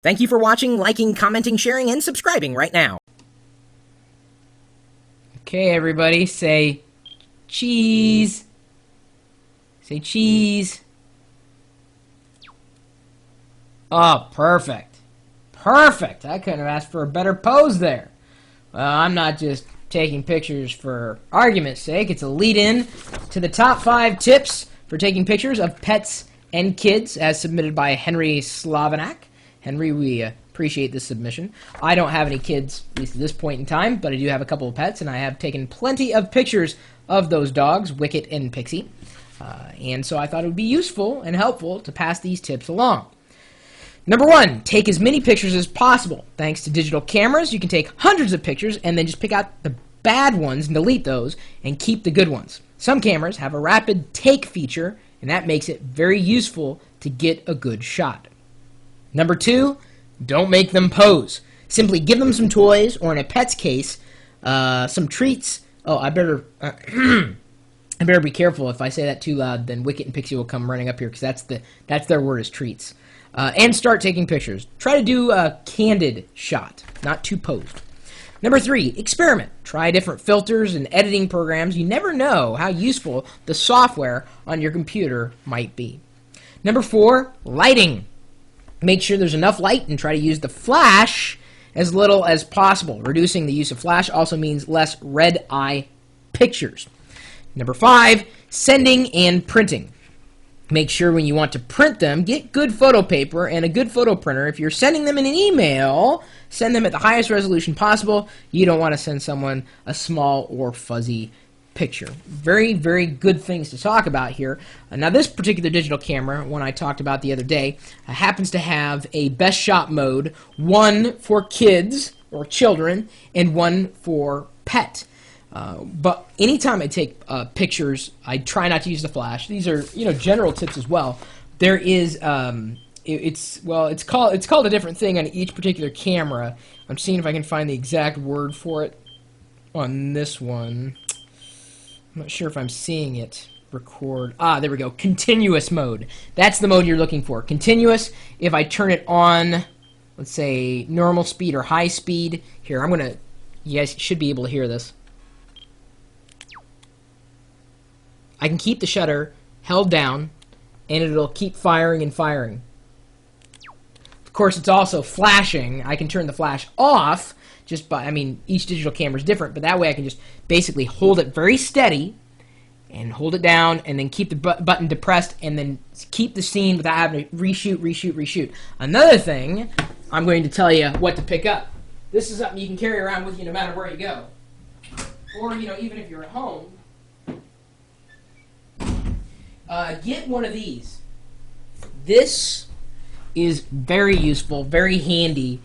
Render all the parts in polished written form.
Thank you for watching, liking, commenting, sharing, and subscribing right now. Okay, everybody, say cheese. Say cheese. Oh, perfect. Perfect. I couldn't have asked for a better pose there. Well, I'm not just taking pictures for argument's sake. It's a lead-in to the top 5 tips for taking pictures of pets and kids, as submitted by Henry Slavanak. Henry, we appreciate this submission. I don't have any kids, at least at this point in time, but I do have a couple of pets, and I have taken plenty of pictures of those dogs, Wicket and Pixie. And so I thought it would be useful and helpful to pass these tips along. Number 1, take as many pictures as possible. Thanks to digital cameras, you can take hundreds of pictures and then just pick out the bad ones and delete those and keep the good ones. Some cameras have a rapid take feature, and that makes it very useful to get a good shot. Number 2, don't make them pose. Simply give them some toys, or in a pet's case, some treats. Oh, I better I better be careful. If I say that too loud, then Wicket and Pixie will come running up here, because that's their word, is treats. And start taking pictures. Try to do a candid shot, not too posed. Number 3, experiment. Try different filters and editing programs. You never know how useful the software on your computer might be. Number 4, lighting. Make sure there's enough light and try to use the flash as little as possible. Reducing the use of flash also means less red eye pictures. Number 5, sending and printing. Make sure when you want to print them, get good photo paper and a good photo printer. If you're sending them in an email, send them at the highest resolution possible. You don't want to send someone a small or fuzzy picture. Very, very good things to talk about here. Now, this particular digital camera, one I talked about the other day, happens to have a best shot mode, one for kids or children and one for pet. But anytime I take pictures, I try not to use the flash. These are, general tips as well. There is, it's called a different thing on each particular camera. I'm seeing if I can find the exact word for it on this one. I'm not sure if I'm seeing it. Record. There we go. Continuous mode. That's the mode you're looking for. Continuous. If I turn it on, let's say normal speed or high speed. Here, you guys should be able to hear this. I can keep the shutter held down, and it'll keep firing and firing. Of course, it's also flashing. I can turn the flash off each digital camera is different, but that way I can just basically hold it very steady and hold it down and then keep the button depressed and then keep the scene without having to reshoot. Another thing, I'm going to tell you what to pick up. This is something you can carry around with you no matter where you go. Or, even if you're at home, get one of these. This is very useful, very handy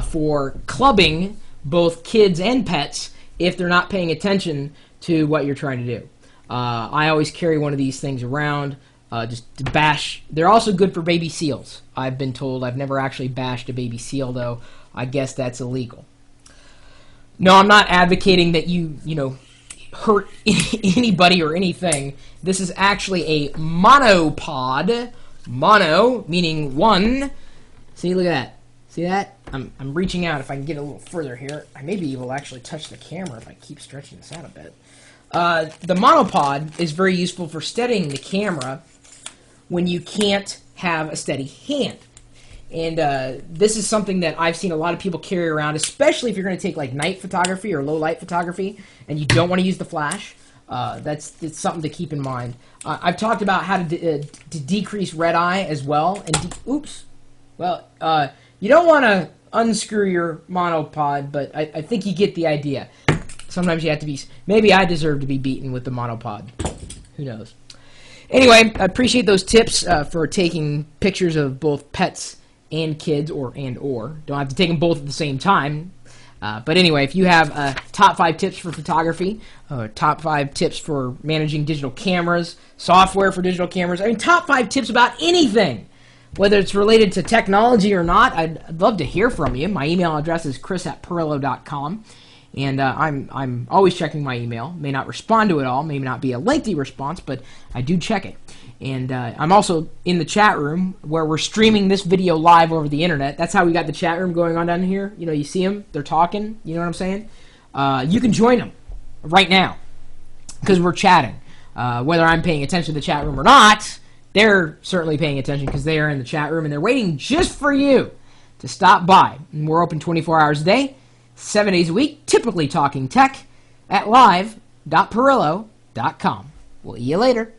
for clubbing both kids and pets if they're not paying attention to what you're trying to do. I always carry one of these things around just to bash. They're also good for baby seals, I've been told. I've never actually bashed a baby seal, though. I guess that's illegal. No, I'm not advocating that you hurt anybody or anything. This is actually a monopod. Mono, meaning one. See, look at that. See that? I'm reaching out. If I can get a little further here, I maybe will actually touch the camera if I keep stretching this out a bit. The monopod is very useful for steadying the camera when you can't have a steady hand. And this is something that I've seen a lot of people carry around, especially if you're going to take like night photography or low light photography and you don't want to use the flash. It's something to keep in mind. I've talked about how to decrease red eye as well. You don't want to unscrew your monopod, but I think you get the idea. Sometimes you have to be... Maybe I deserve to be beaten with the monopod. Who knows? Anyway, I appreciate those tips for taking pictures of both pets and kids, or. Don't have to take them both at the same time. But anyway, if you have top 5 tips for photography, top 5 tips for managing digital cameras, software for digital cameras, top 5 tips about anything, whether it's related to technology or not, I'd love to hear from you. My email address is chris@pirillo.com. And I'm always checking my email. May not respond to it all, may not be a lengthy response, but I do check it. And I'm also in the chat room where we're streaming this video live over the internet. That's how we got the chat room going on down here. You know, you see them, they're talking. You know what I'm saying? You can join them right now because we're chatting. Whether I'm paying attention to the chat room or not, they're certainly paying attention because they are in the chat room and they're waiting just for you to stop by. And we're open 24 hours a day, 7 days a week, typically talking tech at live.pirillo.com. We'll see you later.